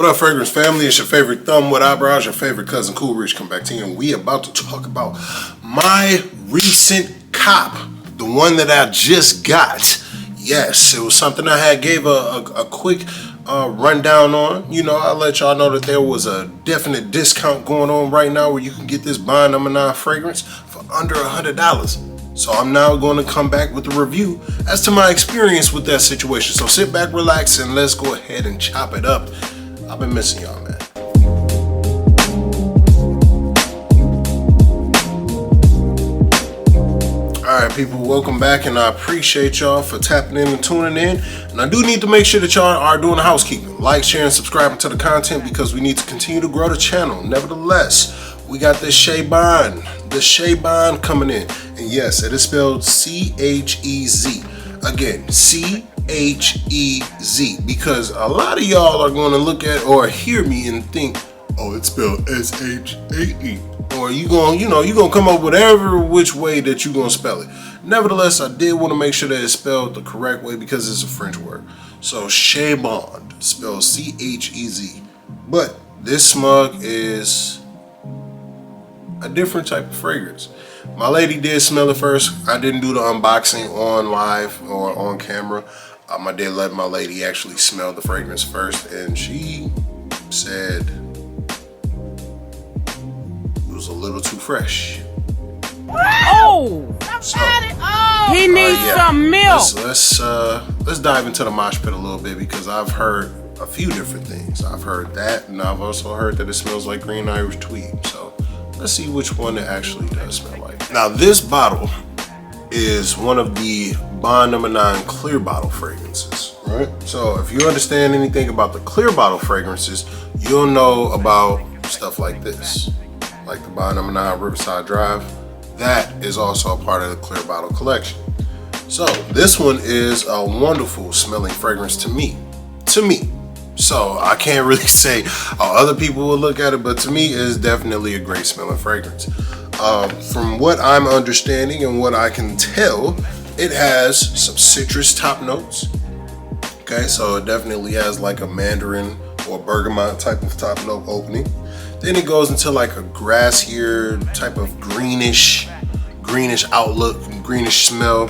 What up, Fragrance family? It's your favorite thumb with eyebrows, your favorite cousin Cool Rich come back to you, and we about to talk about my recent cop, the one that I just got. Yes, it was something I had gave a quick rundown on. You know, I'll let y'all know that there was a definite discount going on right now where you can get this Bond number 9 fragrance for under $100. So I'm now going to come back with a review as to my experience with that situation. So sit back, relax, and let's go ahead and chop it up. I've been missing y'all, man. Alright, people, welcome back, and I appreciate y'all for tapping in and tuning in. And I do need to make sure that y'all are doing the housekeeping. Like, share, and subscribing to the content because we need to continue to grow the channel. Nevertheless, we got this Chez Bond, coming in. And yes, it is spelled C-H-E-Z. Again, C-H-E-Z, because a lot of y'all are going to look at or hear me and think, oh, it's spelled S-H-A-E. Or you're gonna come up with whatever which way that you're gonna spell it. Nevertheless, I did want to make sure that it's spelled the correct way because it's a French word. So Chez Bond, spelled C-H-E-Z. But this smug is a different type of fragrance. My lady did smell it first. I didn't do the unboxing on live or on camera. I did let my lady actually smell the fragrance first, and she said it was a little too fresh. Oh! So, he needs some milk. Let's dive into the mosh pit a little bit because I've heard a few different things. I've heard that, and I've also heard that it smells like green Irish tweed. So let's see which one it actually does smell like. Now, this bottle is one of the Bond number 9 clear bottle fragrances, right? So if you understand anything about the clear bottle fragrances, you'll know about stuff like this, like the Bond number 9 Riverside Drive. That is also a part of the clear bottle collection. So this one is a wonderful smelling fragrance to me. So I can't really say how other people will look at it, but to me it's definitely a great smelling fragrance. From what I'm understanding and what I can tell, it has some citrus top notes. Okay, so it definitely has like a mandarin or bergamot type of top note opening. Then it goes into like a grassier type of greenish outlook, greenish smell.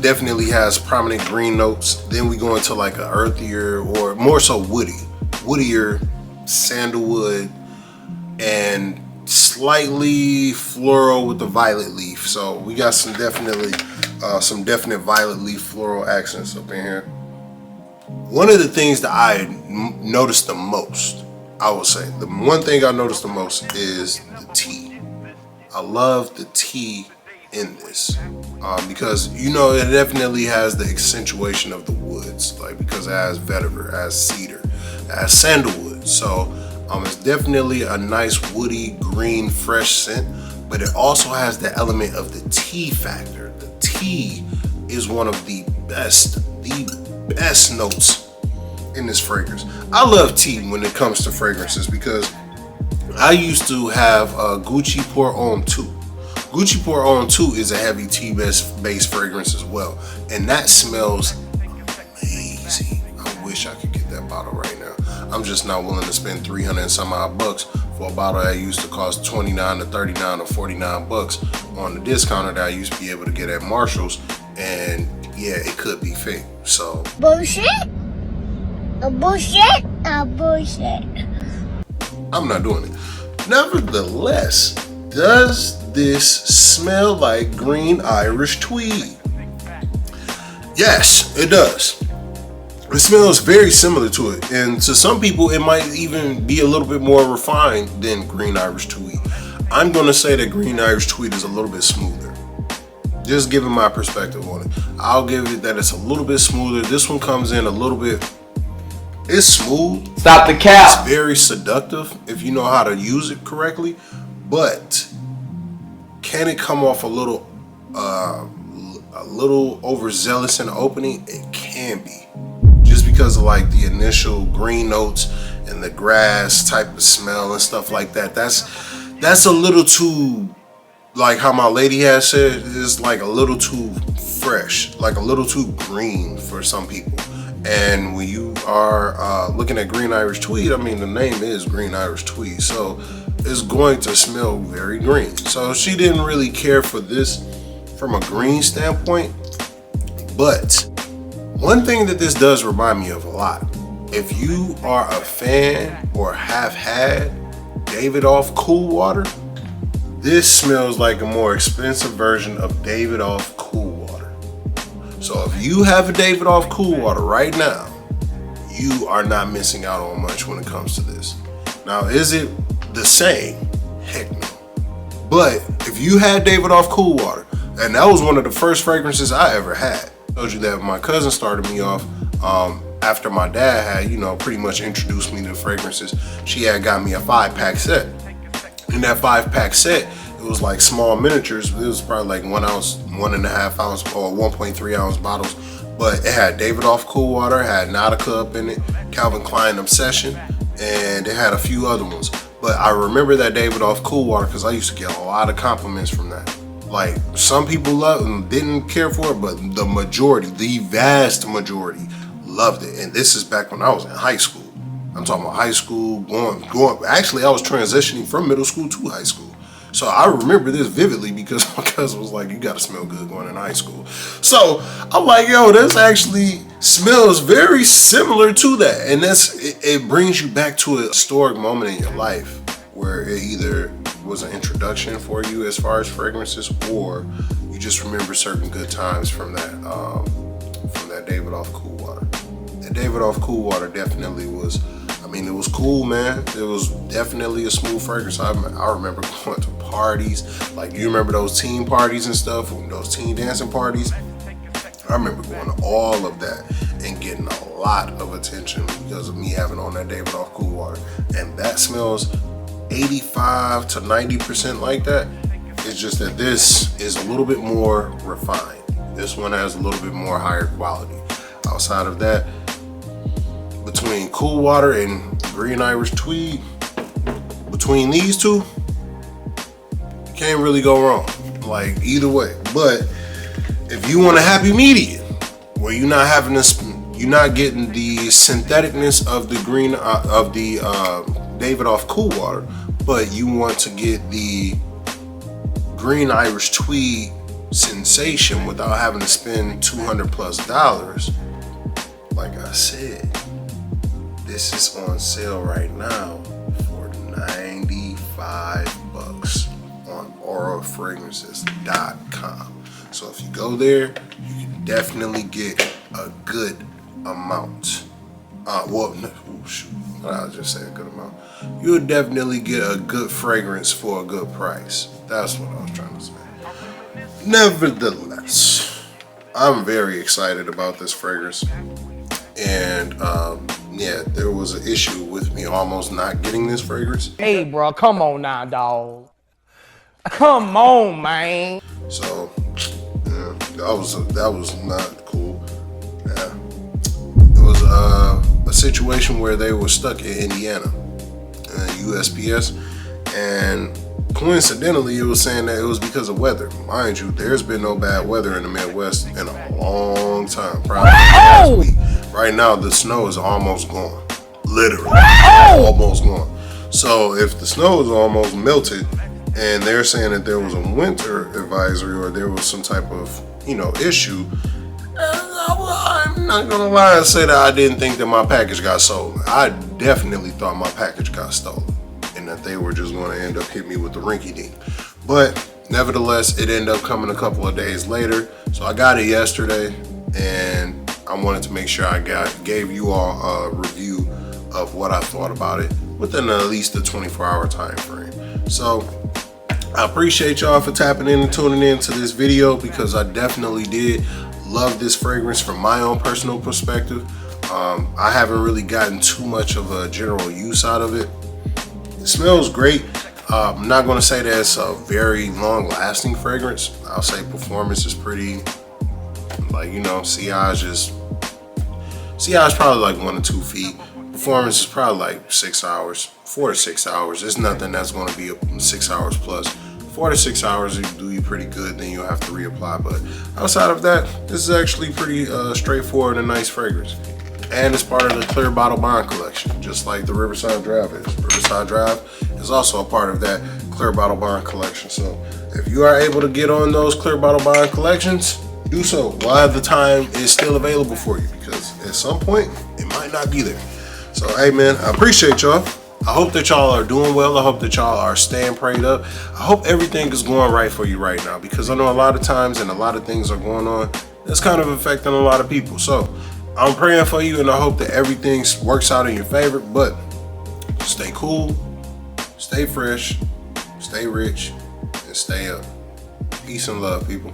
Definitely has prominent green notes. Then we go into like an earthier or more so woodier sandalwood and slightly floral with the violet leaf. So we got some definite violet leaf floral accents up in here. One of the things that I noticed the most, I would say, the one thing I noticed the most is the tea. I love the tea in this because it definitely has the accentuation of the woods, like because it has vetiver, it has cedar, it has sandalwood. So it's definitely a nice woody, green, fresh scent, but it also has the element of the tea factor. The tea is one of the best notes in this fragrance. I love tea when it comes to fragrances because I used to have a Gucci Pour Homme 2. Gucci Pour Homme 2 is a heavy tea-based fragrance as well, and that smells amazing. I wish I could get that bottle right now. I'm just not willing to spend 300 and some odd bucks for a bottle that used to cost 29 to 39 or 49 bucks on the discounter that I used to be able to get at Marshall's, and yeah, it could be fake. So bullshit. I'm not doing it. Nevertheless, does this smell like green Irish tweed? Yes, it does. It smells very similar to it, and to some people it might even be a little bit more refined than green Irish tweed. I'm going to say that green Irish tweed is a little bit smoother. Just giving my perspective on it, I'll give it that it's a little bit smoother. This one comes in a little bit, it's smooth. Stop the cap. It's very seductive if you know how to use it correctly, but can it come off a little overzealous in the opening? It can be, just because of like the initial green notes and the grass type of smell and stuff like that. That's a little too, like how my lady has said, it's like a little too fresh, like a little too green for some people. And when you are looking at green Irish tweed, I mean, the name is green Irish tweed, so it's going to smell very green. So she didn't really care for this from a green standpoint. But one thing that this does remind me of a lot, if you are a fan or have had Davidoff Cool Water, this smells like a more expensive version of Davidoff Cool Water. So if you have a Davidoff Cool Water right now, you are not missing out on much when it comes to this. Now, is it the same? Heck no. But if you had Davidoff Cool Water, and that was one of the first fragrances I ever had. I told you that my cousin started me off after my dad had, you know, pretty much introduced me to fragrances. She had got me a 5-pack set. In that 5-pack set, it was like small miniatures. It was probably like 1 ounce, 1.5 ounce, or 1.3 ounce bottles. But it had Davidoff Cool Water, it had Nautica up in it, Calvin Klein Obsession, and it had a few other ones. But I remember that Davidoff Cool Water because I used to get a lot of compliments from that. Like, some people loved and didn't care for it, but the majority, the vast majority, loved it. And this is back when I was in high school. I'm talking about high school, actually I was transitioning from middle school to high school. So I remember this vividly because my cousin was like, you gotta smell good going in high school. So I'm like, yo, this actually smells very similar to that. And it brings you back to a historic moment in your life where it either was an introduction for you as far as fragrances, or you just remember certain good times from that Davidoff Cool Water. That Davidoff Cool Water definitely was, I mean, it was cool, man. It was definitely a smooth fragrance. I remember going to parties. Like, you remember those teen parties and stuff, those teen dancing parties? I remember going to all of that and getting a lot of attention because of me having on that Davidoff Cool Water. And that smells 85 to 90% like that. It's just that this is a little bit more refined. This one has a little bit more higher quality. Outside of that, between Cool Water and green Irish tweed, between these two, you can't really go wrong. Like, either way. But if you want a happy medium where you're not having this, you're not getting the syntheticness of the green Davidoff Cool Water, but you want to get the green Irish tweed sensation without having to spend $200+. Like I said, this is on sale right now for $95 on aurafragrances.com. So if you go there, you can definitely get a good amount. I'll just say a good amount. You'll definitely get a good fragrance for a good price. That's what I was trying to say. Nevertheless, I'm very excited about this fragrance. And yeah, there was an issue with me almost not getting this fragrance. Hey, bro, come on now, dog. Come on, man. So, yeah, that was not cool. Yeah, it was a situation where they were stuck in Indiana, USPS, and coincidentally, it was saying that it was because of weather. Mind you, there's been no bad weather in the Midwest in a long time, probably last week. Right now, the snow is almost gone. Literally, almost gone. So if the snow is almost melted, and they're saying that there was a winter advisory or there was some type of, issue, I'm not gonna lie and say that I didn't think that my package got sold. I definitely thought my package got stolen and that they were just gonna end up hitting me with the rinky-dink. But nevertheless, it ended up coming a couple of days later. So I got it yesterday, and I wanted to make sure I gave you all a review of what I thought about it within at least a 24-hour time frame. So I appreciate y'all for tapping in and tuning in to this video, because I definitely did love this fragrance from my own personal perspective. I haven't really gotten too much of a general use out of it. It smells great. I'm not going to say that it's a very long-lasting fragrance. I'll say performance is pretty, like, CI is probably like 1 to 2 feet. Performance is probably like 6 hours, 4 to 6 hours. It's nothing that's going to be 6 hours plus. 4 to 6 hours, you do you pretty good, then you'll have to reapply. But outside of that, this is actually pretty straightforward and a nice fragrance. and it's part of the Clear Bottle Bond collection, just like the Riverside Drive is. Riverside Drive is also a part of that Clear Bottle Bond collection. So if you are able to get on those Clear Bottle Bond collections, do so while the time is still available for you, because at some point it might not be there. So hey man, I appreciate y'all. I hope that y'all are doing well. I hope that y'all are staying prayed up. I hope everything is going right for you right now, because I know a lot of times and a lot of things are going on that's kind of affecting a lot of people. So I'm praying for you, and I hope that everything works out in your favor. But stay cool, stay fresh, stay rich, and stay up. Peace and love, people.